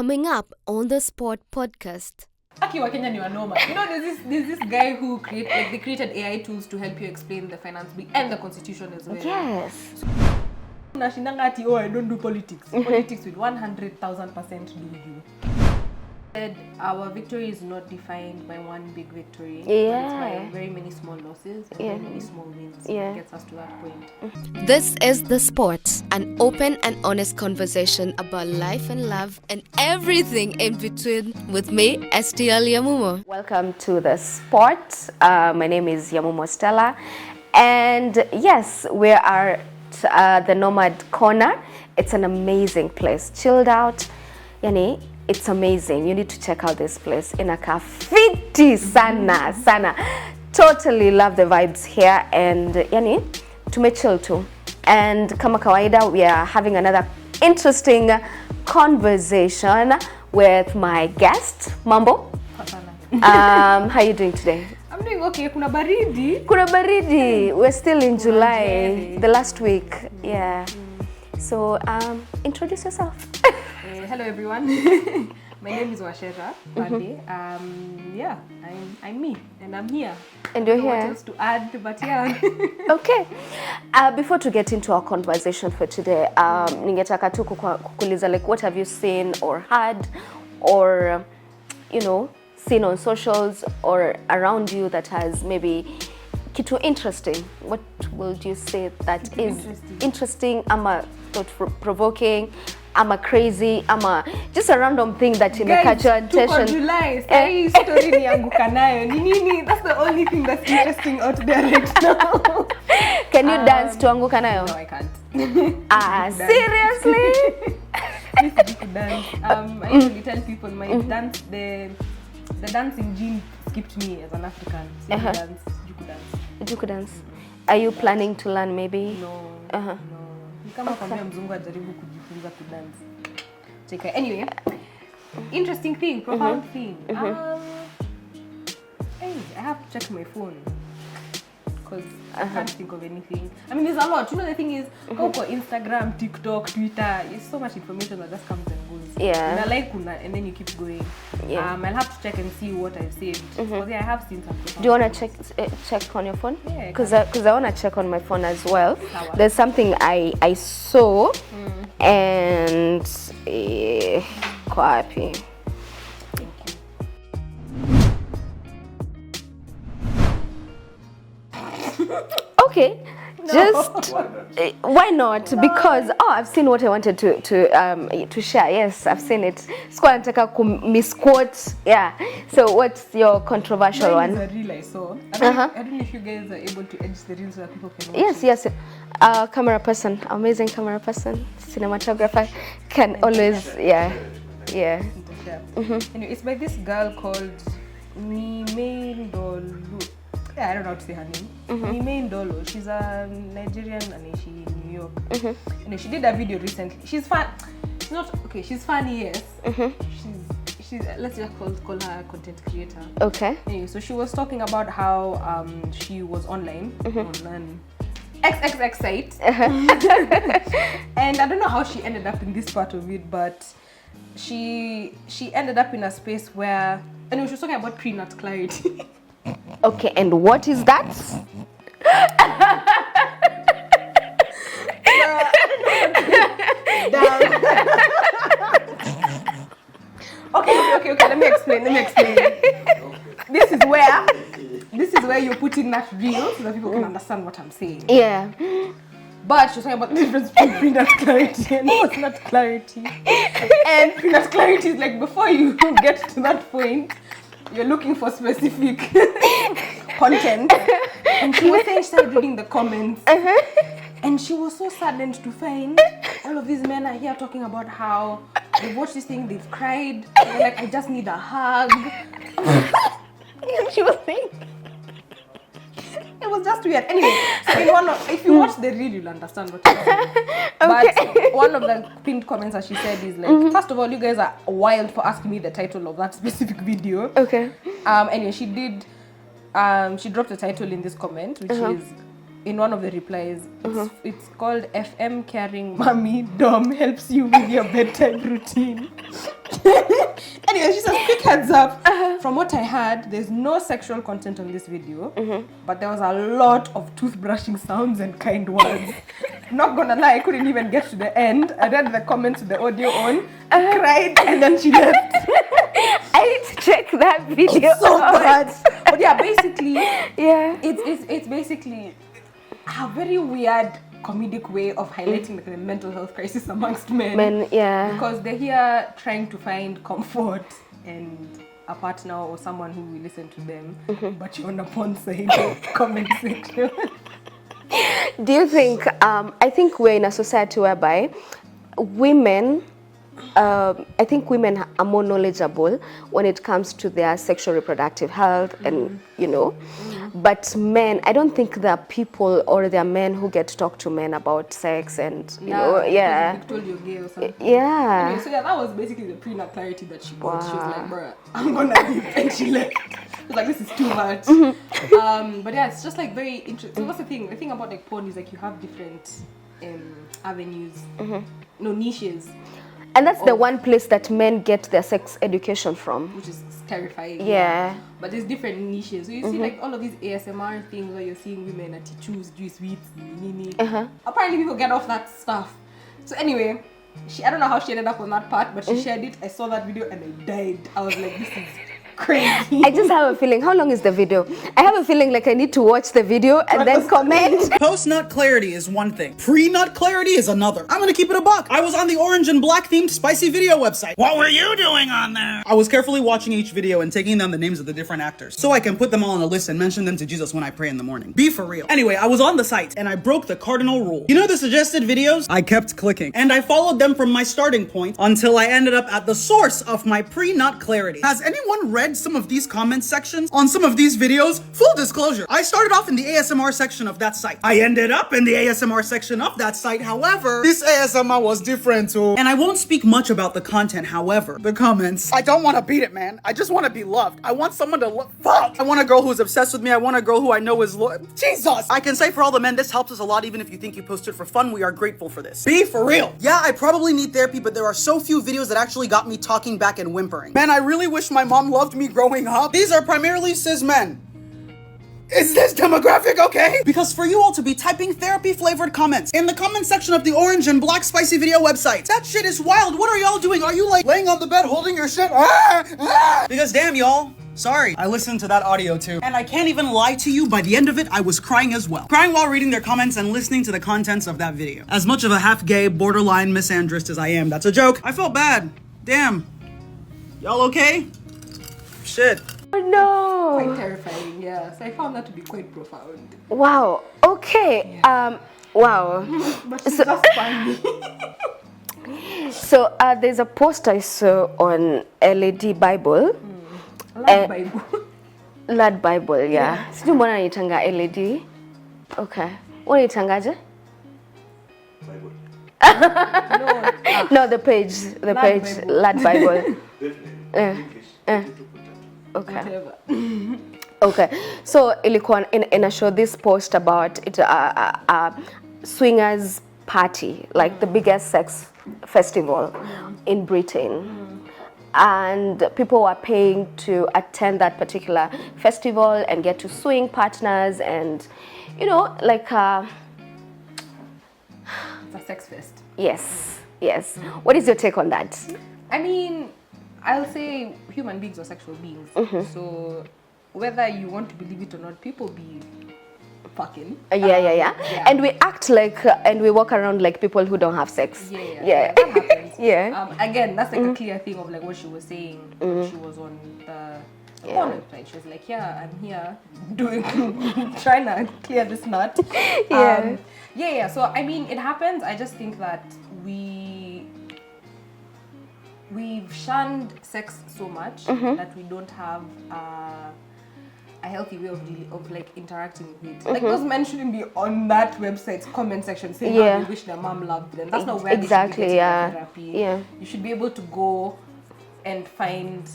Coming up on the Spot podcast. Aki wa Kenya ni wanoma. There's this guy who they created AI tools to help you explain the finance bill and the constitution as well. Yes. Nashindanga ati, I don't do politics. Politics will 100,000% do you. Our victory is not defined by one big victory. Yeah. It's by very many small losses and very many small wins. Yeah. That gets us to that point. This is The Spot, an open and honest conversation about life and love and everything in between with me, STL Yamumo. Welcome to The Spot. My name is Yamumo Stella. And yes, we are at the Nomad Corner. It's an amazing place. Chilled out. Yani, it's amazing. You need to check out this place. Inakaa fiti sana. Totally love the vibes here. And yani, tumechill too. And kama kawaida, we are having another interesting conversation with my guest, Mambo. How are you doing today? I'm doing okay. Kuna baridi. We're still in July, the last week. Yeah. So, introduce yourself. Hello everyone. My name is Washera Pande. Yeah, I'm me and I'm here. And you're I don't know here. what else to add, but yeah. Okay. Before to get into our conversation for today, ningetaka tu kukuuliza, like, what have you seen or heard or, seen on socials or around you that has maybe kitu interesting? What would you say that is interesting, ama thought-provoking, ama crazy, ama just a random thing that catch your attention? July, say story nianguka nayo. Nini? That's the only thing that's interesting out there right now. Can you dance to anguka nayo? No, I can't. Seriously? I used to dance. I usually tell people my dance, the dancing gene skipped me as an African. So Juku dance. Are you planning to learn maybe? No. Uh-huh. No. Ni kama kwambia mzungu ajaribu kujifunza kudance. Cheka. Anyway, interesting thing, profound thing. Hey, I have to check my phone because I can't think of anything. I mean, there's a lot. The thing is, go for Instagram, TikTok, Twitter. It's so much information that just comes and goes. Yeah. And then you keep going. Yeah. I'll have to check and see what I've saved. Because I have seen something. Do you want to check on your phone? Yeah. Because I want to check on my phone as well. How? There's something I saw and kwa happy. Thank you. Okay. Just why not? Because I've seen what I wanted to share. Yes, I've seen it. Sikuwa nataka misquote. Yeah. So what's your controversial Mine one? is a reel I saw. I don't know if you guys are able to edit the reels so that people can watch. Yes. Camera person, amazing camera person, cinematographer can always, yeah. Anyway, it's by this girl called Nime Ndolo. Yeah, I don't know how to say her name. Nime Ndolo. She's a Nigerian and she's in New York. And she did a video recently. She's fun. She's not okay. She's funny, yes. She's let's just call her a content creator. Okay. Anyway, so she was talking about how she was online on an XXX site. And I don't know how she ended up in this part of it, but she ended up in a space where, anyway, she was talking about prenat clarity. Okay, and what is that? Okay, let me explain. This is where you're putting that reel so that people can understand what I'm saying. Yeah. But she was talking about the difference between prenat clarity and post-nat clarity. And prenat clarity is like before you get to that point, you're looking for specific content. And she was saying, she started reading the comments. And she was so saddened to find all of these men are here talking about how they've watched this thing, they've cried, they're like, I just need a hug. She was saying, it was just weird. Anyway, so if you watch the reel, you'll understand what I'm saying. But one of the pinned comments that she said is like, first of all, you guys are wild for asking me the title of that specific video. Okay. Anyway, she dropped a title in this comment, which is in one of the replies. It's called FM Caring Mommy Dom helps you with your bedtime routine. Anyway, she says, quick heads up. From what I heard, there's no sexual content on this video, but there was a lot of toothbrushing sounds and kind words. Not gonna lie, I couldn't even get to the end. I read the comments with the audio on, cried, and then she left. I need to check that video. It's so bad. But yeah, basically, Yeah. it's basically a very weird comedic way of highlighting like, the mental health crisis amongst men. Men, yeah. Because they're here trying to find comfort and a partner or someone who will listen to them, but you're on a porn side comment section. Do you think, I think we're in a society whereby women, I think women are more knowledgeable when it comes to their sexual reproductive health and, you know, but men, I don't think there are people or there are men who get to talk to men about sex and, you know, yeah. They told you're gay or something. Yeah. Anyway, so yeah, that was basically the prenup clarity that she got. She was like, bruh, I'm gonna leave. And she left. She was like, this is too much. But yeah, it's just like very interesting. So what's the thing? The thing about like porn is like you have different avenues, no niches, And that's the one place that men get their sex education from. which is terrifying. Yeah. But there's different niches. So you see like all of these ASMR things where you're seeing women at choose, do sweets, nini. Apparently people get off that stuff. So anyway, I don't know how she ended up on that part, but she shared it. I saw that video and I died. I was like, this is crazy. I just have a feeling, how long is the video? I have a feeling like I need to watch the video and then comment. Post-nut clarity is one thing. Pre-nut clarity is another. I'm gonna keep it a buck. I was on the orange and black themed spicy video website. What were you doing on there? I was carefully watching each video and taking down the names of the different actors so I can put them all on a list and mention them to Jesus when I pray in the morning. Be for real. Anyway, I was on the site and I broke the cardinal rule. You know the suggested videos? I kept clicking and I followed them from my starting point until I ended up at the source of my pre-nut clarity. Has anyone read some of these comment sections on some of these videos? Full disclosure, I started off in the ASMR section of that site. I ended up in the ASMR section of that site. However, this ASMR was different too. And I won't speak much about the content. However, the comments, I don't want to beat it, man. I just want to be loved. I want someone to love. Fuck. I want a girl who's obsessed with me. I want a girl who I know is Jesus. I can say for all the men, this helps us a lot. Even if you think you posted for fun, we are grateful for this. Be for real. Yeah, I probably need therapy, but there are so few videos that actually got me talking back and whimpering. Man, I really wish my mom loved me growing up. These are primarily cis men. Is this demographic okay? Because for you all to be typing therapy flavored comments in the comment section of the orange and black spicy video website, that shit is wild. What are y'all doing? Are you like laying on the bed holding your shit? Because damn y'all. Sorry, I listened to that audio too. And I can't even lie to you, by the end of it, I was crying as well. Crying while reading their comments and listening to the contents of that video. As much of a half-gay, borderline misandrist as I am, that's a joke. I felt bad. Damn. Y'all okay? Shit. Oh, no. Quite terrifying, yeah. So I found that to be quite profound. Wow. Okay. Wow. But she's just funny. So there's a post I saw on LED Bible. Love Bible. Lad Bible, yeah. Sijui mbona anaitanga LED. Okay. Unaitangaje? No, the page. The Lad page. Bible. Lad Bible. Okay. Whatever. Okay, so ilikuwa in show this post about it, swingers party, like the biggest sex festival in Britain, and people were paying to attend that particular festival and get to swing partners, and you know, like It's a sex fest. yes. What is your take on that? I mean, I'll say human beings are sexual beings. So whether you want to believe it or not, people be fucking. Yeah. And we act like and we walk around like people who don't have sex. Yeah. That happens. Yeah. Again, that's like a clear thing of like what she was saying when she was on the porn website. She was like, yeah, I'm here doing trying to clear this nut. Yeah. So I mean, it happens. I just think that we've shunned sex so much that we don't have a healthy way of like interacting with it. Like those men shouldn't be on that website's comment section saying how they wish their mom loved them. That's not where Exactly, they should be getting their therapy. Yeah. You should be able to go and find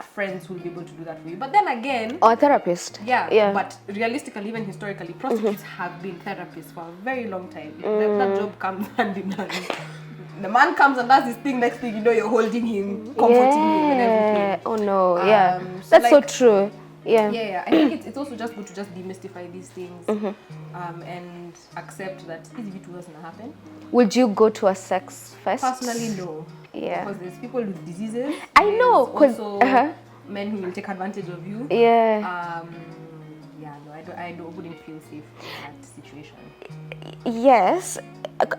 friends who will be able to do that for you. But then again, Or a therapist. yeah. But realistically, even historically, prostitutes have been therapists for a very long time. That job comes hand in hand. The man comes and does this thing, next thing you know, you're holding him, comforting him and everything. Oh no, yeah. So That's so true. Yeah. Yeah. I think it's also just good to just demystify these things and accept that this video wasn't gonna happen. Would you go to a sex fest? Personally, no. Yeah. Because there's people with diseases. I know, There's 'cause, also men who will take advantage of you. Yeah. No, I wouldn't feel safe in that situation. Yes.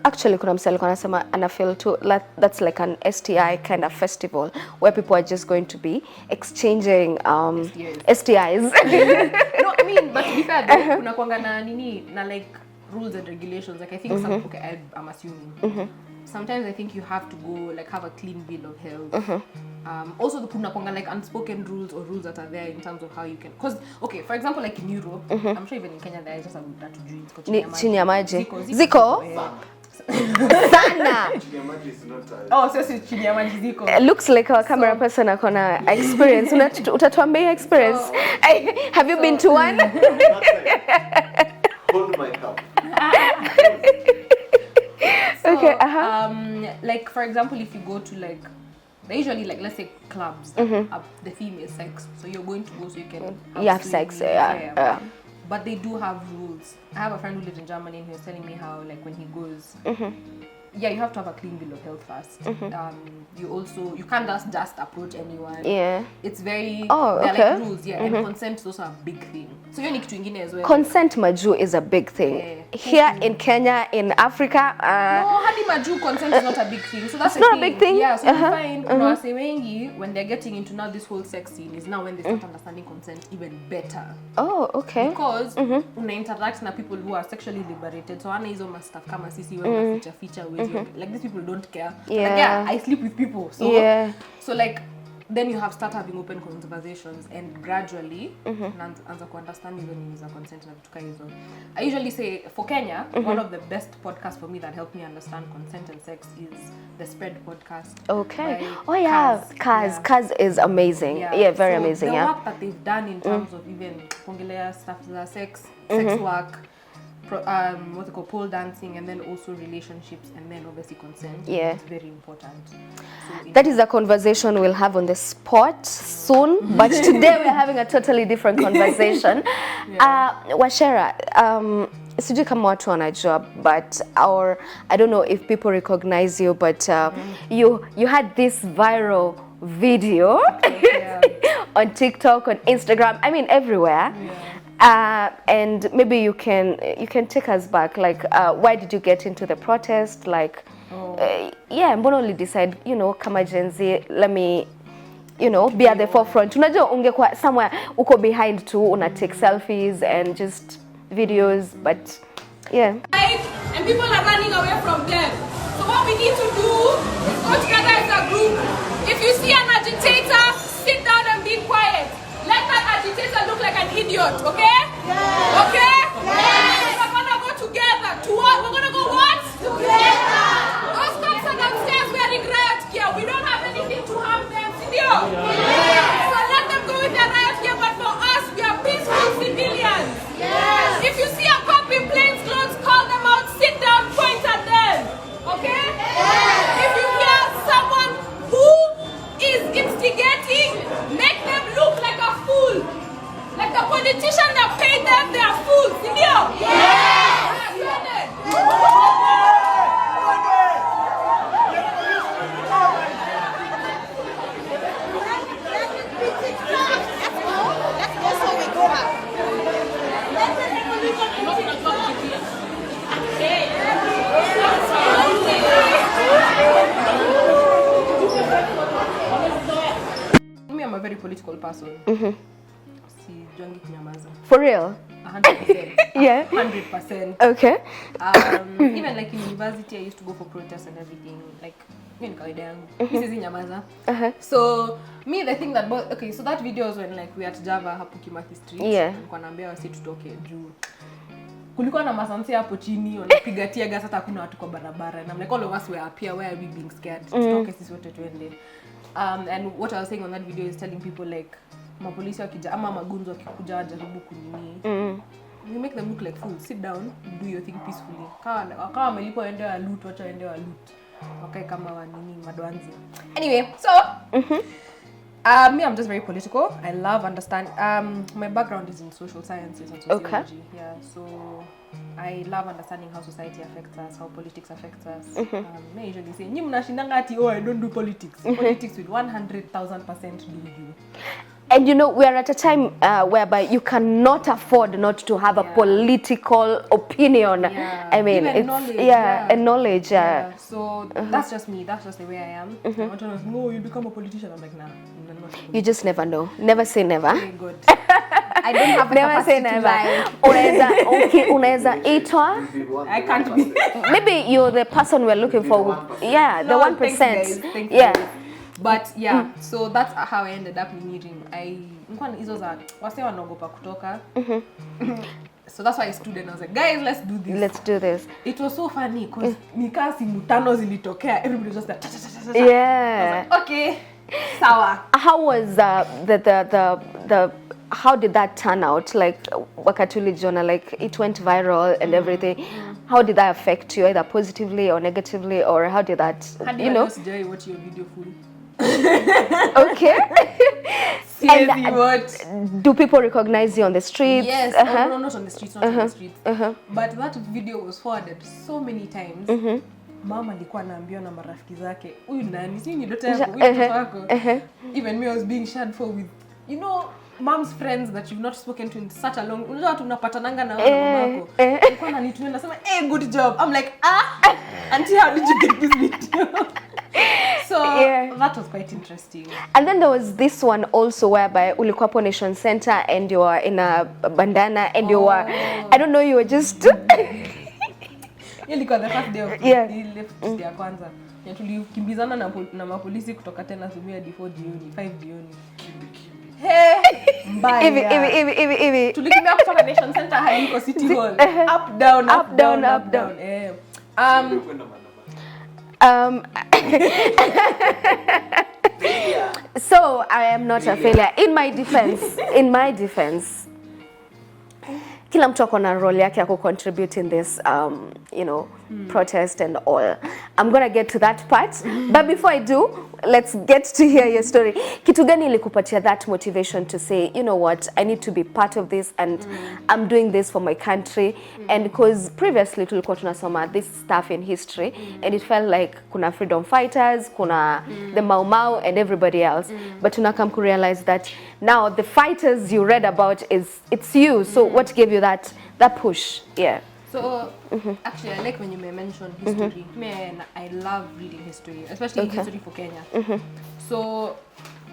Actually, kuna msali kwa nasema and I feel too that's like an STI kind of festival where people are just going to be exchanging STIs. No, I mean, but to be fair, though, kuna kwanga na nini na like rules and regulations. Like I think I'm assuming. Sometimes I think you have to go like have a clean bill of health. Also kuna kwanga like unspoken rules or rules that are there in terms of how you can, because okay, for example, like in Europe, I'm sure even in Kenya there is just a that to drink. Chini ya maji. Ziko? Sana. Oh, so chini ya maji ziko. It looks like our camera person akona experience. Utatuambia experience. Have you been to one? Hold my cup. So, okay, like for example, if you go to like, they're usually like, let's say clubs, the female sex, so you're going to go so you can have sex, yeah. But they do have rules. I have a friend who lives in Germany and he was telling me how like when he goes, you have to have a clean bill of health first. You can't just approach anyone. Yeah. It's very, there are like rules, and consent is also a big thing. So you're kitu ingine as well. Consent maju is a big thing. Here in Kenya, in Africa. No, hadi maju consent is not a big thing. So that's not a big thing. Yeah, so you find wase wengi when they're getting into now this whole sex scene is now when they start understanding consent even better. Oh, okay. Because una interact na people who are sexually liberated. So ana hizo stuff kama sisi wewe feature like these people don't care. Yeah. Like, I sleep with people. So so like then you have start having open conversations and gradually anza ku understand hizo nini za consent na vitu kama hizo. I usually say for Kenya, one of the best podcasts for me that helped me understand consent and sex is the Spread podcast. Okay. Oh yeah, Kaz is amazing. Yeah, very so amazing. The work that they've done in terms of even pongelea stuff za sex work, what they call pole dancing, and then also relationships, and then obviously consent. Yeah, it's very important. So that is a conversation we'll have on the spot soon. But today we're having a totally different conversation. Washera, sijui kama watu wanajua, but I don't know if people recognize you, but you had this viral video on TikTok, on Instagram, I mean everywhere. And maybe you can take us back, like why did you get into the protest, like mbona uli decide, kama Gen Z, let me be at the forefront. Unajua ungekuwa somewhere uko behind too, una take selfies and just videos, but and people are running away from them. So what we need to do is go together as a group. If you see an agitator, sit down and be quiet. Let that agitator look like an idiot, okay? Yeah. Okay? Yeah. We're gonna go together. To what? We're gonna go what? Together. Those cops are downstairs wearing riot gear. We don't have anything to harm them, Sidio? Yeah. So let them go with their riot gear, but for us, we are peaceful civilians. Yes. If you see a cop in plain clothes, call them out, sit down, point at them. Okay? Yes. If you hear someone who is instigating, make them look like a fool. Like the politician that paid them, they are fools. Sidio? Yes. I'm a very political person. Sijongi kunyamaza. For real? 100%. Yeah. 100%. Okay. Even like in university, I used to go for protests and everything. Like, in kawaida yangu. Mimi sizi nyamaza. So, me, the thing that, so that video was when like we at Java hapo Kimathi Street. Yeah. Nilikuwa naambia wasi tutoke juu. Kulikuwa na masanse hapo chini, wanapiga tear gas hata hakuna watu kwa barabara. And I'm like, all of us were up here, why are we being scared? Tutoke sisi wote tuende. And what I was saying on that video is telling people like mapolisi wakija ama magunzo wakikuja wajaribu kunini. You make them look like fools. Sit down, do your thing peacefully. Kama wamelipwa waende wa loot, wacha waende wa loot. Wakae kama wanini madwanzi. Anyway, so me, I'm just very political. I love my background is in social sciences and sociology. Okay. Yeah, so I love understanding how society affects us, how politics affects us. I usually say, "Nyi mnashindanga ati I don't do politics." Politics will 100,000% do you. And you know, we are at a time whereby you cannot afford not to have a political opinion. Yeah. I mean, even it's knowledge, and knowledge. Yeah. So that's just me. That's just the way I am. No, you become a politician. I'm like, nah. I'm not a You just never know. Never say never. very good. I don't have the Never say capacity to never. lie. Unaweza itwa. I can't be. Maybe you're the person we're looking for. Yeah, the 1%. Thanks, guys. Thanks, Yeah. guys. But yeah, so that's how I ended up in meeting. Hizo za wase wanaogopa kutoka. So that's why I stood and I was like, guys, let's do this. Let's do this. It was so funny because nikaa simu tano zilitokea. Everybody was just like, Yeah. okay, sawa. How was the how did that turn out? Like wakati ulijiona, like it went viral and everything. How did that affect you, either positively or negatively, or how did that, Hadi you know? Sijai watch your video full. Okay. Seriously, what? Do people recognize you on the streets? Yes, no, not on the streets, not on the streets. But that video was forwarded so many times. Mama alikuwa anaambiwa na marafiki zake, huyu nani? Si ni ndoto yako, huyu mtoto wako. Even me, I was being shared for with, you know, mom's friends that you've not spoken to in such a long. Unajua watu unapatananga na mama wako. Alikuwa ananitumia nasema, "Hey, good job." I'm like, auntie, how did you get this video? So that was quite interesting. And then there was this one also whereby ulikuwa hapo Nation Center and you were in a bandana and you were, I don't know, you were just Ilikuwa the first day of the left ya kwanza. Ya tulikimbizana na mapolisi kutoka tena asubuhi hadi 4 jioni, 5 jioni. Mbaya. Hivi. Tulikimbia kutoka Nation Center hadi iko City Hall. Up down. So I am not a failure. In my defense, kila mtu ako na role yake ya contribute in this protest and all. I'm gonna get to that part, but before I do, let's get to hear your story. Kitu gani ilikupatia that motivation to say, you know what, I need to be part of this and I'm doing this for my country? And because previously tulikuwa tunasoma this stuff in history and it felt like kuna freedom fighters, kuna the Mau Mau and everybody else, but tunakam to realize that now the fighters you read about it's you. So what gave you that push? Yeah. So actually, I like when you mentioned history. I love reading history, especially history for Kenya. So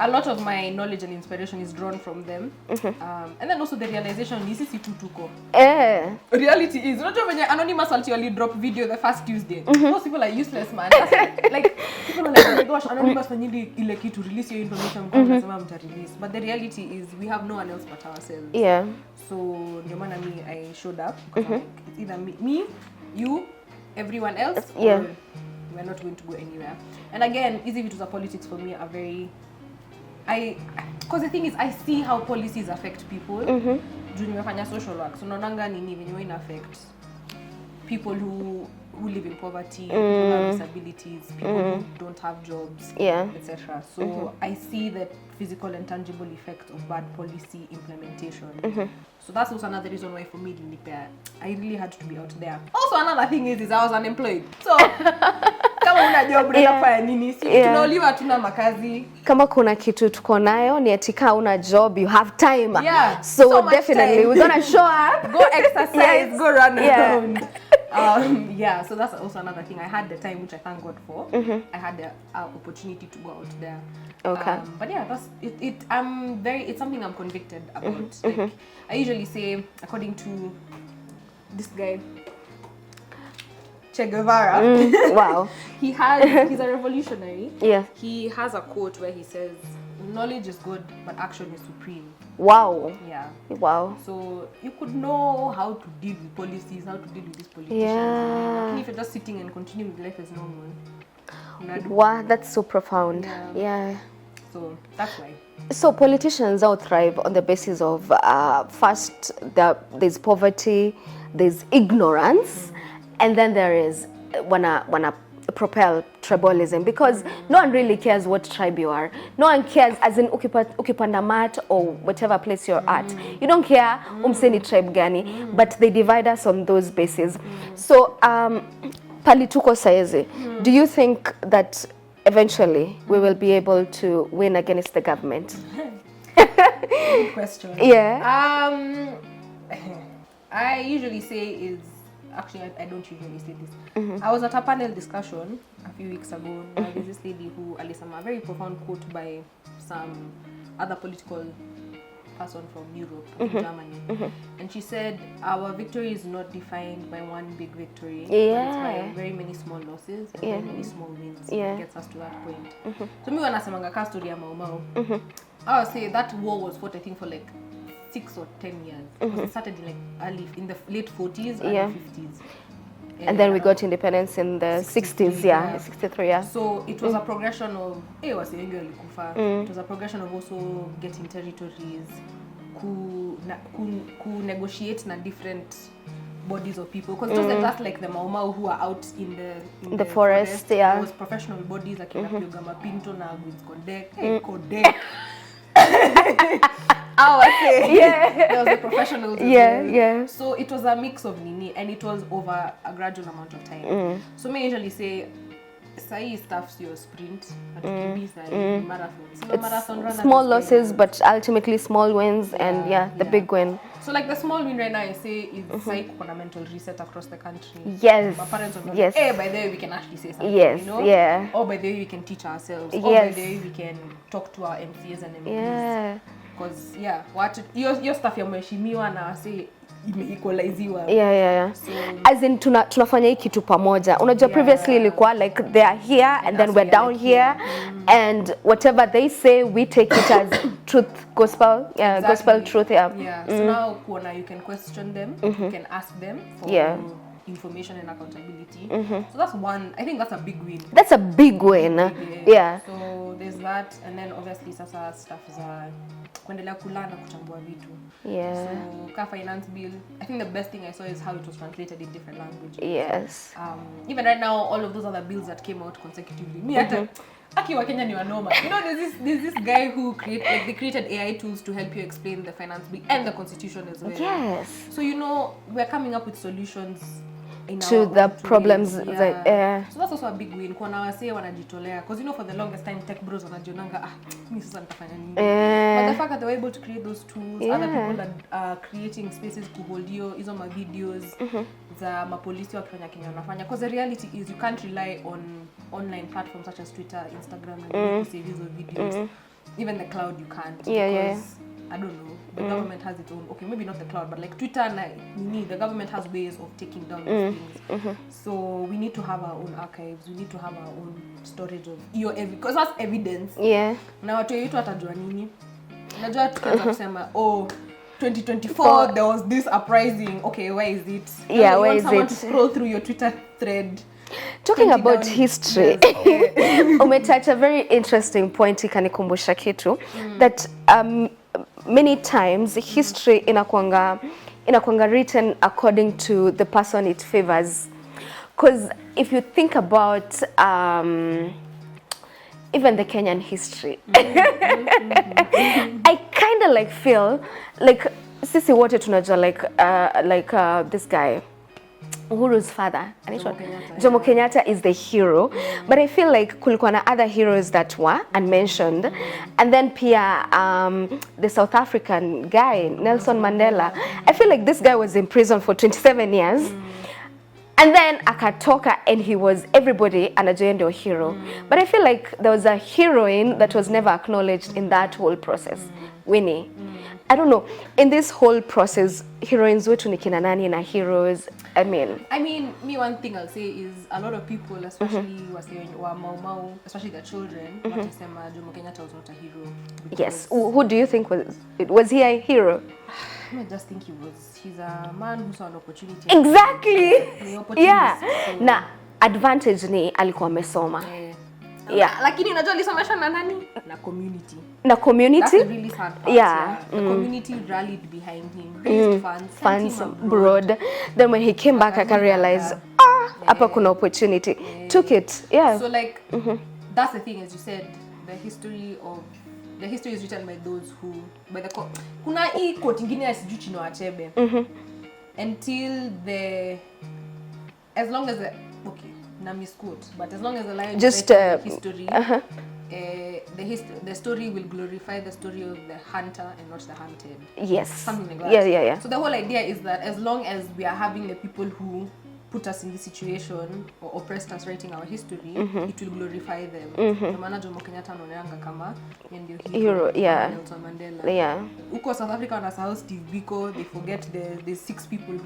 a lot of my knowledge and inspiration is drawn from them. And then also the realization, this is tuko. Reality is, not when Anonymous actually drop video the first Tuesday. Most people are useless, man. That's like people are like, oh my gosh, Anonymous when you like to release your information, release. But the reality is, we have no one else but ourselves. Yeah. So ndio maana I showed up because like, it's either me, you, everyone else, or we're not going to go anywhere. And again, easy vitu za politics for me are very, because the thing is, I see how policies affect people. Juu nimefanya social work, so naonanga nini venye ina affect people who live in poverty, people who have disabilities, people who don't have jobs, etc. So I see the physical and tangible effect of bad policy implementation. So that's also another reason why for me I really had to be out there. Also another thing is I was unemployed. So kama una job unataka kufanya nini? Tunauliwa hatuna makazi. Kama kuna kitu tuko nayo ni etika una job, you have time. Yeah. So definitely we're going to show up. Go exercise, go run around. So that's also another thing. I had the time, which I thank God for. I had the opportunity to go out there. Okay. But yeah, that's it. It's something I'm convicted about. Like, I usually say, according to this guy, Che Guevara. Wow. He's a revolutionary. Yeah. He has a quote where he says, "Knowledge is good, but action is supreme." Wow. Yeah. Wow. So you could know how to deal with policies, how to deal with these politicians. Yeah. And if you're just sitting and continuing with life as normal. Wow, that's so profound. Yeah. So that's why. So politicians all thrive on the basis of first there's poverty, there's ignorance, and then there is wanna propel tribalism, because no one really cares what tribe you are. No one cares, as in ukipanda mat or whatever place you're at. You don't care umseni tribe gani, but they divide us on those bases. So palituko saizi, do you think that eventually we will be able to win against the government? Good question. Yeah. I usually say is, actually I don't usually say this. I was at a panel discussion a few weeks ago. There's this lady who alisema a very profound quote by some other political person from Europe, Germany, and she said, our victory is not defined by one big victory, but it's by very many small losses and very many small wins that gets us to that point. So me wanasemanga ka story ya Mau Mau, I would say that war was fought, I think, for like 6 or 10 years. Because it started in like in the late 40s and 50s. And then we got independence in the 60s, 63, yeah. So it was a progression of, it was a progression of also getting territories, ku negotiate na different bodies of people. Because it wasn't just like the Mau Mau who are out in the forest, yeah. There was professional bodies like Yogama Pinto na with Kodek, Kodek. I would say there was the professionals. Yeah. So it was a mix of nini, and it was over a gradual amount of time. So me usually say, sai stuffs your sprint, marathon runner. Small losses, but ultimately small wins, and the big win. So like the small win right now, I say is a mental reset across the country. Yes. My parents are yes. Hey, by the way we can actually say something. Yes. You know? Yeah. Or by the way we can teach ourselves. Yes. Or by the way we can talk to our MCs and MPs. Yeah. Because your stuff ya mheshimiwa na wase imeequaliziwa. Yeah. So, as in tunafanya hii kitu pamoja. Unajua previously ilikuwa like they are here and then we're down here and whatever they say we take it as truth, gospel, gospel truth. Yeah. So now you can question them, you can ask them for information and accountability. So that's one. I think that's a big win. That's a big win. Yeah. So there's that, and then obviously sasa stuff za kuendelea kula na kuchambua vitu. Yeah. So ka finance bill, I think the best thing I saw is how it was translated in different languages. Yes. Even right now, all of those other bills that came out consecutively. Me Aki wa Kenya ni wanoma. You know, there's this guy who they created AI tools to help you explain the finance bill and the constitution as well. Yes. So we're coming up with solutions to the problems that so that's also a big win kwa na wase wanajitolea, because for the longest time tech bros wanajionanga mimi sasa nitafanya nini, but the fact that they were able to create those tools, other people are creating spaces to hold hizo ma videos za mapolisi wakifanya Kenya wanafanya, because the reality is you can't rely on online platforms such as Twitter, Instagram and to save hizo videos. Even the cloud you can't, because I don't know, the government has its own, okay, maybe not the cloud, but like Twitter and the government has ways of taking down these things. So we need to have our own archives, we need to have our own storage of because that's evidence. Yeah. Na watu yetu watajua nini? Unajua tukaanza kusema 2024 there was this uprising. Okay, where is it? Yeah, where is someone it? To scroll through your Twitter thread. Talking about history, umetouch a very interesting point ikanikumbusha kitu that many times history inakuanga written according to the person it favors. Because if you think about even the Kenyan history, I kind of like feel like sisi wote tunajua like this guy Uhuru's father, Jomo Kenyatta is the hero, but I feel like kulikuwa na other heroes that were unmentioned, and then pia the South African guy Nelson Mandela. I feel like this guy was in prison for 27 years. And then akatoka and he was everybody anajua ndio hero. But I feel like there was a heroine that was never acknowledged in that whole process. Winnie. I don't know. In this whole process, heroines wetu ni kina nani na heroes? I mean, me one thing I'll say is a lot of people, especially wa Mau Mau, especially the children, watasema Jomo Kenyatta was not a hero. Yes. Who do you think was he a hero? I just think he's a man who saw an opportunity. Exactly. Yeah. Na advantage ni alikuwa amesoma. Yeah. Lakini unajua lisomeshwa na nani? Na community. Na That's community. the really sad part. Yeah. The community rallied behind him. Raised funds. Sent Funds him abroad. broad. Then when he came back, I realized, hapa kuna opportunity. Took it. Yeah. So like that's the thing, as you said, the history is written by those who kuna hii quote ingine ya sijui Chinua Achebe. Until as long as na misquote, but as long as the lion Just the history, the story will glorify the story of the hunter and not the hunted. Yes. Something like that. Yeah. So the whole idea is that as long as we are having the people who put us in this situation or oppressed us writing our history, it will glorify them. No maana Jomo Kenyatta anaonanga kama ndio hero, yeah. Nelson Mandela. Yeah. Uko South Africa wanasahau Steve Biko, they forget the 6 people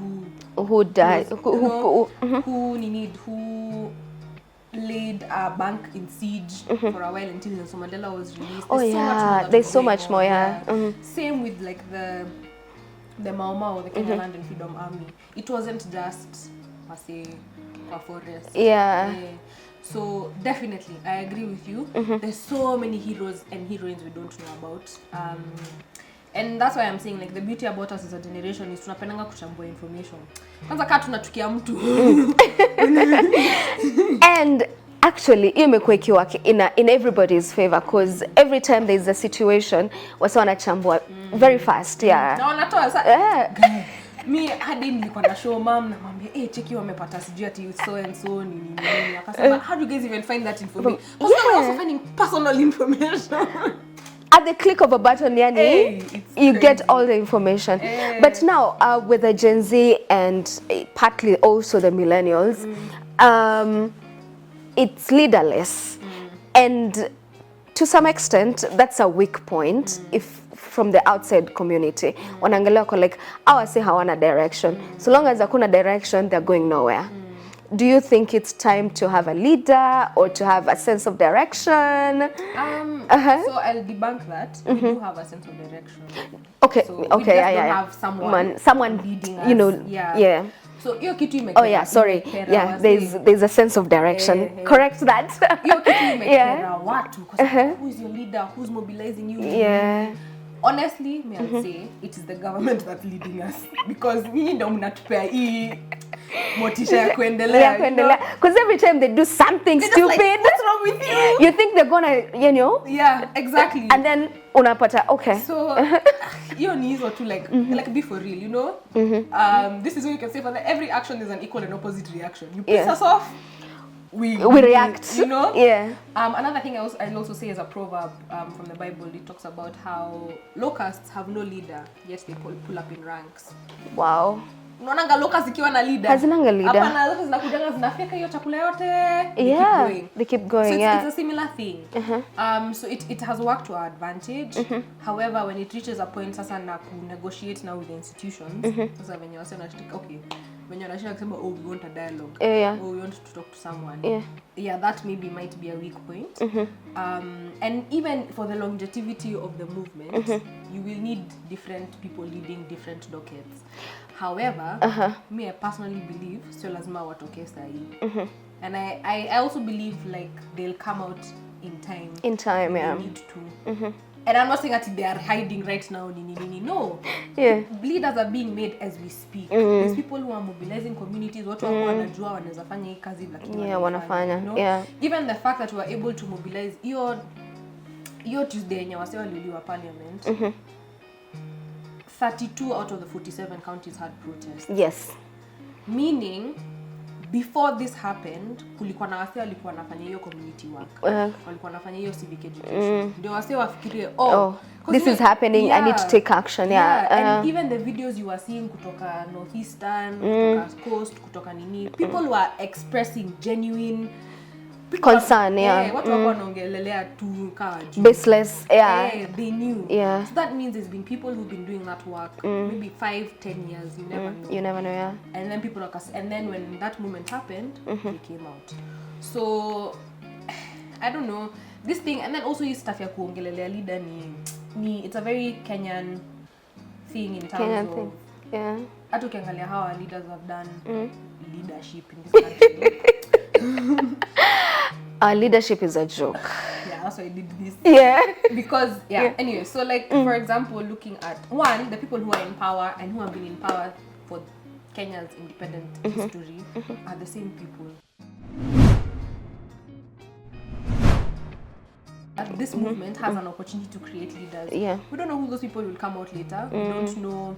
Who died, who laid a bank in siege for a while until Nelson Mandela was released. There's so much more, yeah. Same with like the Mau Mau, the Kenya Land and Freedom Army. It wasn't just kwa forest. Yeah. So definitely, I agree with you. There's so many heroes and heroines we don't know about. And that's why I'm saying like the beauty about us as a generation is tunapendanga kuchambua information. Kwanza kaa tunatukia mtu. And actually imekuwa ikiwa in everybody's favor, because every time there's a situation wasa wanachambua very fast. Yeah. Na wanatoa mi hadi nilikuwa na show mom na mwambia cheki wamepata sijui ati so and so nini. Akasema how do you guys even find that information? Because I'm also finding personal information. At the click of a button, yani, you get all the information. But now, with the Gen Z and partly also the millennials, it's leaderless. And to some extent, that's a weak point if from the outside community. Wanaangalia kwa like, say hawana direction. So long as hakuna direction, they're going nowhere. Do you think it's time to have a leader or to have a sense of direction? So I'll debunk that. We do have a sense of direction. Okay, so okay, we just don't have someone leading us. You know, yeah. So hiyo kitu imekera. Oh yeah, sorry. Yeah, there's a sense of direction. Correct that. Hiyo kitu imekera watu because who is your leader? Who's mobilizing you? Yeah. Honestly, may I say it is the government that's leading us because nyinyi ndio mnatupea hii motisha ya kuendelea. Because every time they do something stupid, like, what's wrong with you? You think they're gonna, you know? Yeah, exactly. And then unapata okay. So hiyo ni hizo tu like be for real, you know? This is what you can say for that every action is an equal and opposite reaction. You piss us off, we react, you know? Yeah. Another thing I'll also say is a proverb from the Bible. It talks about how locusts have no leader, yet they pull up in ranks. Wow. Unaonanga locusts ikiwa na leader. Hazinanga leader. Hapa na locusts zinakujanga zinafika hiyo chakula yote. They keep going. So it's a similar thing. So it has worked to our advantage. However, when it reaches a point sasa na ku negotiate now with the institutions, sasa when you're saying okay, when you're saying we want a dialogue, or we want to talk to someone, that maybe might be a weak point. And even for the longevity of the movement, you will need different people leading different dockets. However, me I personally believe sio lazima watoke sahi. And I also believe like they'll come out in time. In time, they need to. And I'm not saying that they are hiding right now. No. Leaders are being made as we speak. These people who are mobilizing communities, watu wako wanajua wanaweza fanya hii kazi lakini wanafanya. You know? Even the fact that we are able to mobilize your Tuesday yenye wase waliuliwa parliament. 32 out of the 47 counties had protests. Yes. Meaning before this happened kulikuwa na wase walikuwa wanafanya hiyo community work. Walikuwa wanafanya hiyo civic education. Ndio wase wafikirie this is happening, I need to take action. And even the videos you are seeing kutoka Northeastern, kutoka Coast, kutoka nini, people were expressing genuine concern. Watu wako wanaongelelea tu kaji baseless. They knew. So that means there's been people who've been doing that work maybe 5-10 years. You never know. And then and then when that moment happened, they came out. So I don't know this thing. And then also hii stuff ya kuongelelea leader ni it's a very Kenyan thing in terms of hata ukiangalia how our leaders have done leadership in this country. Leadership is a joke. Yeah, that's why I did this. Yeah. Because anyway, so like for example, looking at one, the people who are in power and who have been in power for Kenya's independent history are the same people. This movement has an opportunity to create leaders. Yeah. We don't know who those people will come out later. We don't know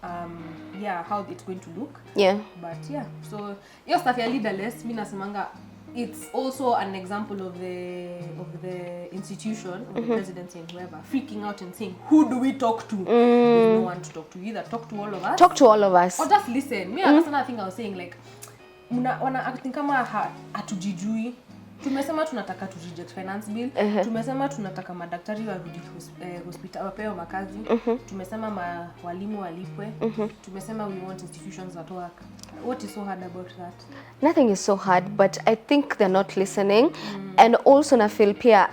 how it's going to look. Yeah. But yeah, so yes, that you're leaderless, mi nasemanga it's also an example of the institution, of the presidency and whoever freaking out and saying, who do we talk to? There's no one to talk to. Either talk to all of us. Talk to all of us. Or just listen. Me, that's another thing I was saying, like wana acting kama hatujijui. Tumesema tunataka to reject finance bill. Tumesema tunataka madaktari warudi hospital wapewe makazi. Tumesema walimu walipwe. Tumesema we want institutions that work. What is so hard about that? Nothing is so hard, but I think they're not listening. And also na feel pia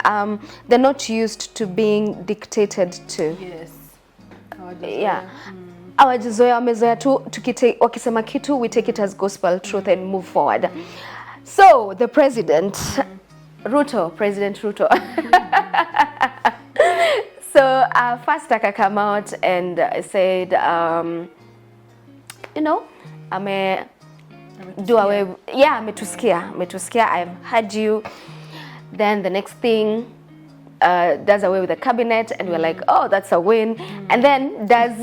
they're not used to being dictated to. Yes. Yeah. Hawajazoea, wamezoea tu wakisema kitu, we take it as gospel truth and move forward. So the president, President Ruto. So first I come out and said, do away. Yeah, ametusikia. I've heard you. Then the next thing, does away with the cabinet, and we're like, oh, that's a win. And then does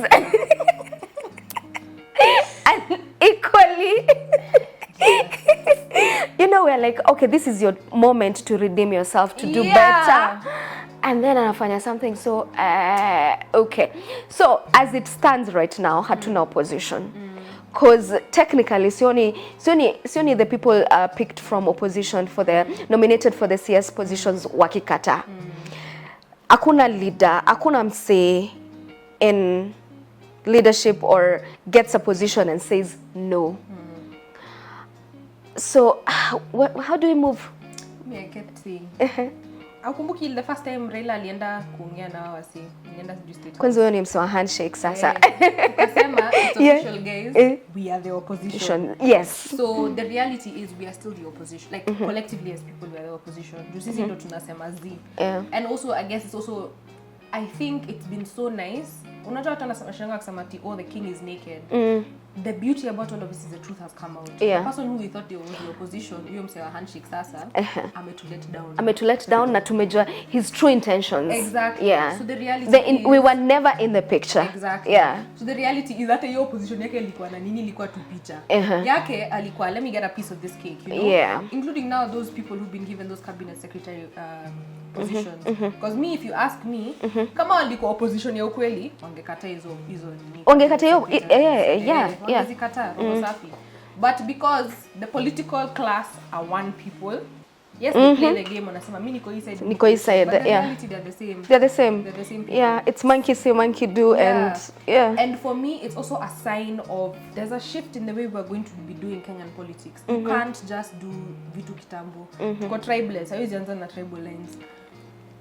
and equally. We're like, okay, this is your moment to redeem yourself, to do better. And then anafanya something so, okay. So, as it stands right now, hatuna opposition. Because technically, sioni the people picked from opposition nominated for the CS positions wakikata. Hakuna leader, hakuna mse in leadership or gets a position and says no. So, how do we move? I kept saying. Akumbuki the first time Raila alienda kuongea na wasi, alienda sijui state. Kwanza wewe ni mswa handshake sasa. Kasema it's official guys, we are the opposition. Yes. So the reality is we are still the opposition. Like collectively as people we are the opposition. Sisi ndo tunasema zi. And also I guess it's also, I think it's been so nice. Unajua watu wanasema kusema oh the king is naked. The beauty about all of this is the truth has come out. The person who we thought they were the opposition, huyo msewa handshake sasa, ametulet down na tumejua his true intentions. Exactly. Yeah. So the reality is, we were never in the picture. Exactly. Yeah. So the reality is that your opposition yake ilikuwa na nini, ilikuwa tu picha. Yake alikuwa let me get a piece of this cake, you know. Yeah. Including now those people who've been given those cabinet secretary positions. Because me, if you ask me, kama walikuwa opposition ya ukweli, wangekata hizo nini. Wangekata hiyo wangezikata safi. But because the political class are one people, yes, they play the game wanasema mimi niko hii side. Niko hii side, but the reality they're the same. They're the same. They're the same people. Yeah, it's monkey see, monkey do, and And for me, it's also a sign of there's a shift in the way we're going to be doing Kenyan politics. You can't just do vitu kitambo. Kwa tribeless, haiwezi anza na tribal lines.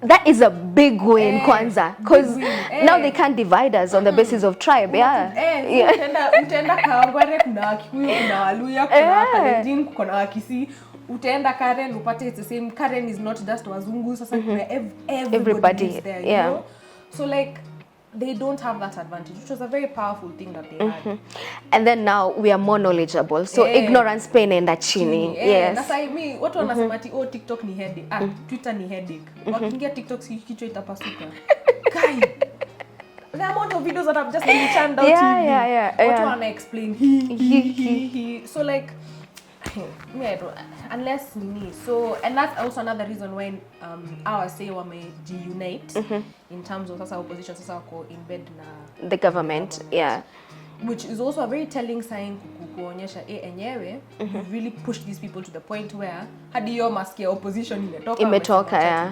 That is a big win, kwanza, because now they can't divide us on the basis of tribe. Utaenda Kawangware, kuna Wakikuyu, kuna Waluya, kuna Wakalenjin, kuna Wakisii. Utaenda Karen, upate it's the same. Karen is not just Wazungu, sasa kuna everybody is there, you know? So like, they don't have that advantage, which was a very powerful thing that they had. And then now we are more knowledgeable, so ignorance pain inaenda chini. Yes. That's why me, watu wanasema ati TikTok ni headache, Twitter ni headache. Wakiingia TikTok kichwa itapasuka. Kai. The amount of videos that I've just been churned out TV. Watu wana explain he. So like me, I don't, unless me. So, and that's also another reason when our say wame unite in terms of sasa opposition sasa wako in bed na the government. Which is also a very telling sign kuonyesha enyewe really pushed these people to the point where hadi yo maskia opposition imetoka.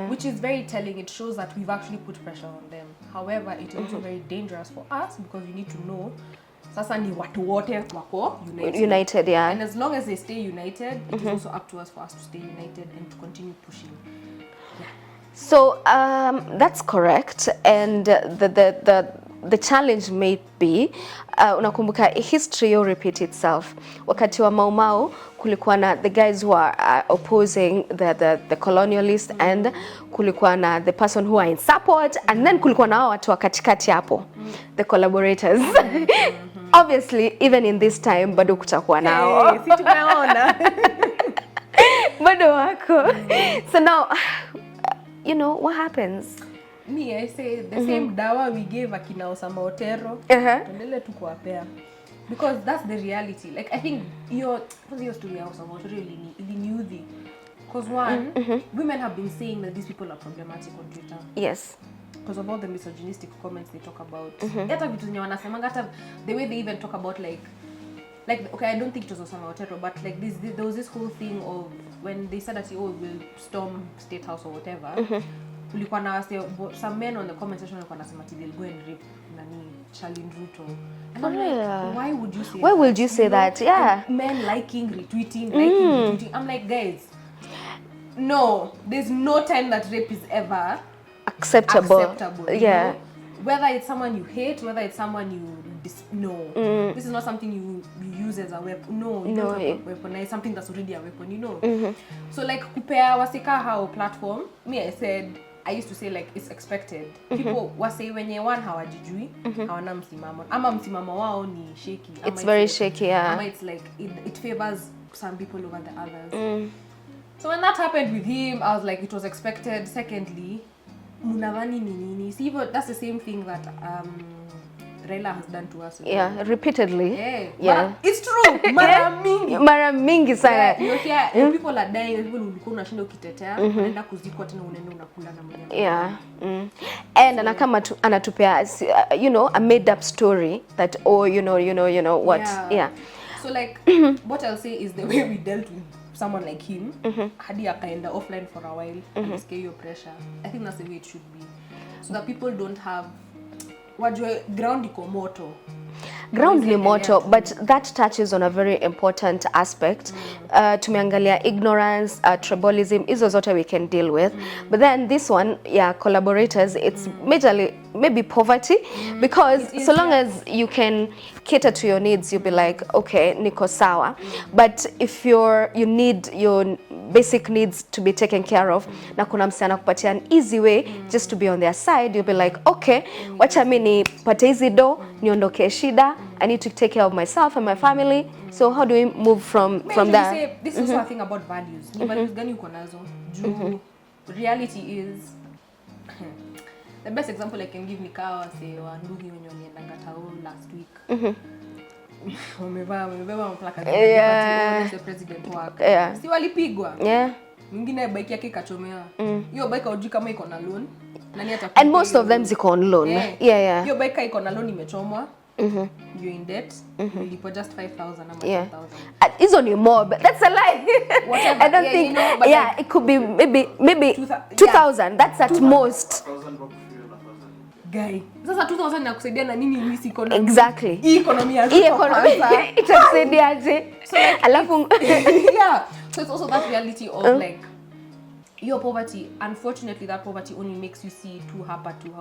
Which is very telling. It shows that we've actually put pressure on them. However, it is also very dangerous for us because we need to know sasa ni watu wote wako united. And as long as they stay united, it is also up to us for us to stay united and to continue pushing. So that's correct. And the challenge may be unakumbuka history will repeat itself. Wakati wa Mau Mau kulikuwa na the guys who are opposing the colonialists and kulikuwa na the person who are in support and then kulikuwa na watu wa katikati hapo, the collaborators. Obviously even in this time bado kutakuwa nao. Si tumeona. Bado wako. So now you know what happens. Me, I say the same dawa we gave akina Osama Otero. Tuendele tu kuwapea. Because that's the reality. Like I think your story ya Osama Otero iliniudhi. Because one, women have been saying that these people are problematic on Twitter. Yes. Because of all the misogynistic comments they talk about. Hata vitu zenye wanasemanga, hata the way they even talk about like okay, I don't think it was Osama Otero, but like there was this whole thing of when they said that will storm State House or whatever. Kulikuwa na some men on the comment section walikuwa nasema they'll go and rape Charlene Ruto. And I'm like, why would you say why that? Would you say that? Yeah. Men liking, retweeting. I'm like, guys, no, there's no time that rape is ever acceptable. Yeah. You know? Whether it's someone you hate, whether it's someone you this is not something you use as a weapon. No, you don't weaponize something that's already a weapon, you know. So like kupea wasika hao platform, I used to say like it's expected. People wase wenye one hawajijui, hawana msimamo. Ama msimamo wao ni shaky. It's very shaky, yeah. Ama it's like it favors some people over the others. So when that happened with him, I was like, it was expected. Secondly, munavani ni nini? See, but that's the same thing that Raila has done to us. Yeah, repeatedly. Yeah. It's true. Mara mingi sana. Yeah, you hear people are dying, people ulikuwa unashinda ukitetea, unaenda kuzikwa tena unaenda unakula na mwenyewe. Yeah. And anakama anatupea you know, a made up story that you know what. Yeah. So like what I'll say is the way we dealt with someone like him, hadi akaenda offline for a while and scare your pressure. I think that's the way it should be. So that people don't have wajue ground iko moto. Ground ni moto, but that touches on a very important aspect. Tumeangalia ignorance, tribalism, hizo zote we can deal with. But then this one, collaborators, it's majorly maybe poverty, because so long as you can cater to your needs, you'll be like, okay, niko sawa. But if you need your basic needs to be taken care of, na kuna msichana kupatia an easy way just to be on their side, you'll be like, okay, wacha mimi nipate hizi do, niondoke shida, I need to take care of myself and my family. So how do we move from that? Say, this is also a thing about values. Ni values gani uko nazo? Juu reality is the best example I can give ni kawa say wa ndugu wenye walienda Gatao last week. Wamevaa maplaka the president work. Si walipigwa. Mwingine bike yake kachomewa. Hiyo bike hujui kama iko na loan. Nani atakupa? And most of them ziko on loan. Yeah. Hiyo bike iko na loan imechomwa. You're in debt. You put just 5,000 or 10,000. Hizo ni more, but that's a lie. Whatever. I don't think. You know, but it could be maybe 2,000. That's at 2,000. Most. Guy, sasa 2,000 inakusaidia na nini hii economy? Exactly. Hii economy ya itakusaidiaje? Alafu yeah. So it's also that reality of like your poverty. Unfortunately, that poverty only makes you see too hapa tu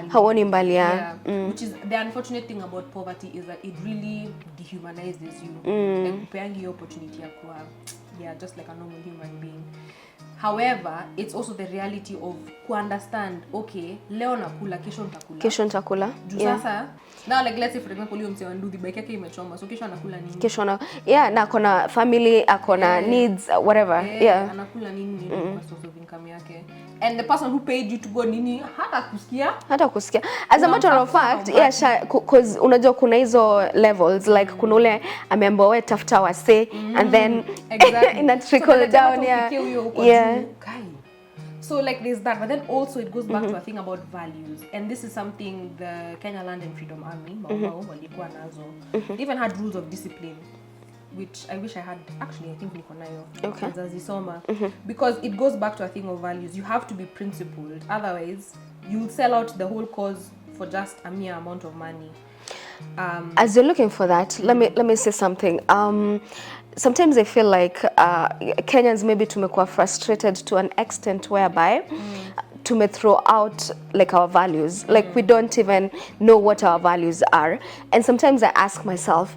hauoni mbali. Which is the unfortunate thing about poverty is that it really dehumanizes you. Like kupeangi hiyo opportunity ya kuwa just like a normal human being. However, it's also the reality of to understand, okay, leo nakula, kesho nitakula. Sasa, now like let's say for example, you mse wanduthi bike yake imechoma, so kesho anakula nini? Na akona family, akona needs, whatever. Anakula nini kwa source of income yake. And the person who paid you to go nini hata kusikia. As a matter of fact, because unajua kuna hizo levels, like kuna ule ameambiwa wewe tafuta wase and then ina trickle down. So like there's that, but then also it goes back to a thing about values, and this is something the Kenya Land and Freedom Army walikuwa nazo. They even had rules of discipline, which I wish I had. Actually, I think niko nayo nazisoma, because it goes back to a thing of values. You have to be principled, otherwise you'll sell out the whole cause for just a mere amount of money. As you're looking for that, let me say something. Sometimes I feel like Kenyans maybe tumekuwa frustrated to an extent whereby to throw out like our values. Like we don't even know what our values are. And sometimes I ask myself,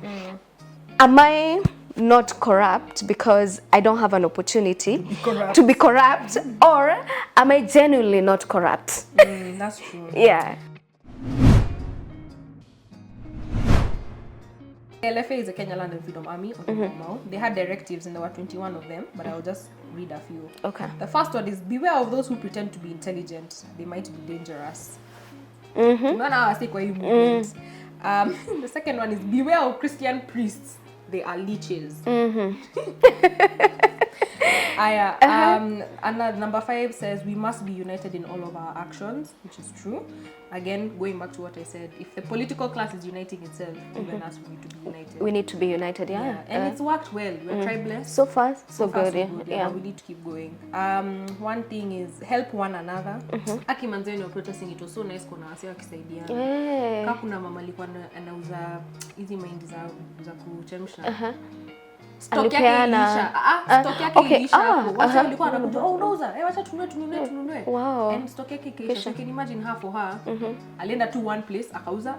am I not corrupt because I don't have an opportunity to be corrupt, or am I genuinely not corrupt? That's true. Yeah. LFA is the Kenya Land and Freedom Army, or the Mau. They had directives and there were 21 of them, but I'll just read a few. Okay. The first one is beware of those who pretend to be intelligent. They might be dangerous. Tumeona hawasi kwa hii movement. The second one is beware of Christian priests. They are leeches. And number 5 says we must be united in all of our actions, which is true. Again, going back to what I said, if the political class is uniting itself, even us, we need to be united. We need to be united, yeah. And it's worked well. We're tribeless. So far, so Far, good, so yeah. good, Yeah. But we need to keep going. One thing is help one another. Aki manzeni wa protesting, it was so nice kuna wasi wakisaidiana. Yeah. Kama kuna mama alikuwa anauza hizi mahindi za kuchemsha. Stock yake ilisha. Stock yake ilisha hapo. Watu walikuwa wanakuja, unauza? Wacha tununue. Wow. And stock yake ilisha. You can imagine her for her. Alienda to one place, akauza,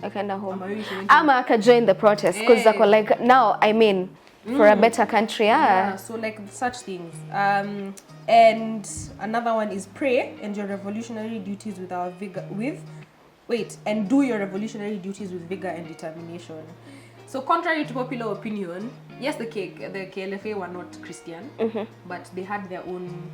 akaenda home. Ama aka join the protest because they're like, now I mean for a better country, yeah. So like such things. And another one is pray and your revolutionary duties with our vigor and do your revolutionary duties with vigor and determination. So contrary to popular opinion, yes, the KLFA were not Christian, but they had their own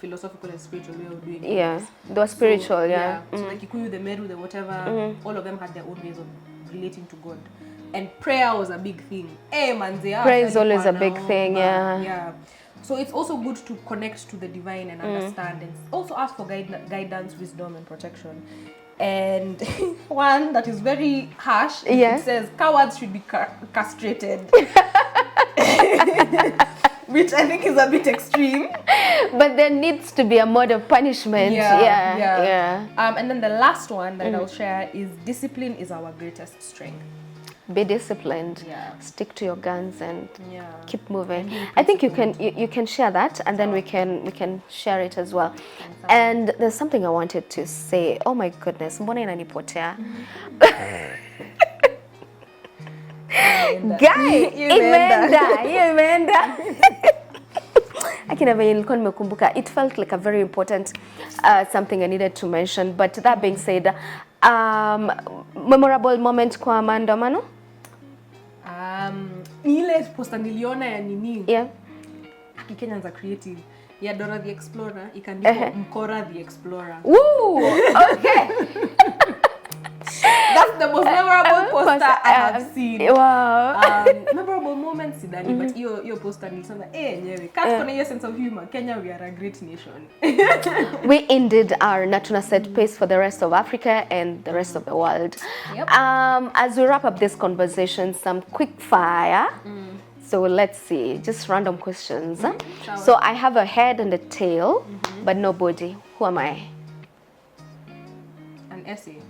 philosophical and spiritual way of doing things. Yeah, they were spiritual, So the Kikuyu, the Meru, the whatever, all of them had their own ways of relating to God. And prayer was a big thing. Prayer is always a big thing, yeah. Yeah. So it's also good to connect to the divine and understand, and also ask for guidance, wisdom, and protection. And one that is very harsh, it says cowards should be castrated. Which I think is a bit extreme. But there needs to be a mode of punishment. Yeah. And then the last one that I'll share is discipline is our greatest strength. Be disciplined. Yeah. Stick to your guns and keep moving. I think you can share that, and then we can share it as well. And there's something I wanted to say. Oh my goodness, mbona inanipotea? Guy, imeenda. Akina venye nilikuwa nimekumbuka, it felt like a very important something I needed to mention. But that being said, memorable moment kwa maandamano? Ile posta niliona ya nini? Yeah. Kenyans are creative. Ya Dora the Explorer, ikandikwa Mkora the Explorer. Woo! Okay. That's the most memorable poster I have seen. Wow. Memorable moments sidani, but hiyo poster nilisema nyewe. Kat kuna hiyo sense of humor. Kenya, we are a great nation. We indeed are. Na tuna set pace for the rest of Africa and the rest of the world. Yep. As we wrap up this conversation, some quick fire. So let's see, just random questions. So I have a head and a tail, but no body. Who am I? An essay.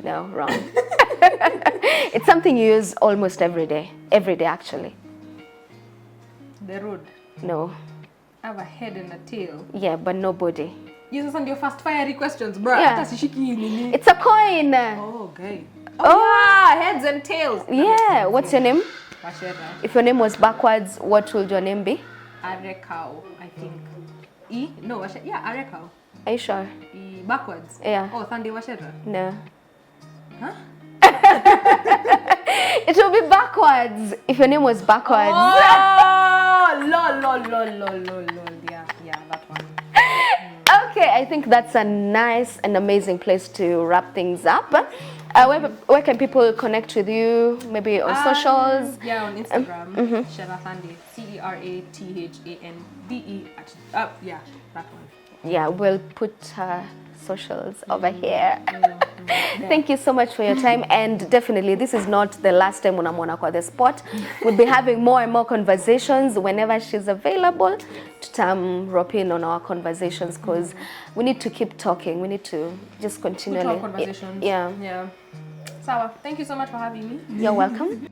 No, wrong. It's something you use almost every day actually. The road. No. I have a head and a tail. Yeah, but no body. You send your fast fiery questions, bro. Yeah. It's a coin. Oh, okay. Yeah, heads and tails. Yeah, what's your name? Washera. If your name was backwards, what would your name be? Arekao, I think. No, Washera. Yeah, Arekao. Are you sure? Backwards? Yeah. Oh, Thandi Washera. No. Huh? It will be backwards if your name was backwards. Oh, lol. Yeah, that one. Okay, I think that's a nice and amazing place to wrap things up. Where can people connect with you? Maybe on socials? Yeah, on Instagram. Shera Thande. CERATHANDE. Yeah, that one. Yeah, we'll put socials over here. Thank you so much for your time, and definitely this is not the last time unamwona kwa the spot. We'll be having more and more conversations whenever she's available. Rope in on our conversations because we need to keep talking. We need to just continually. Conversations. Yeah. Sawa. Thank you so much for having me. You're welcome.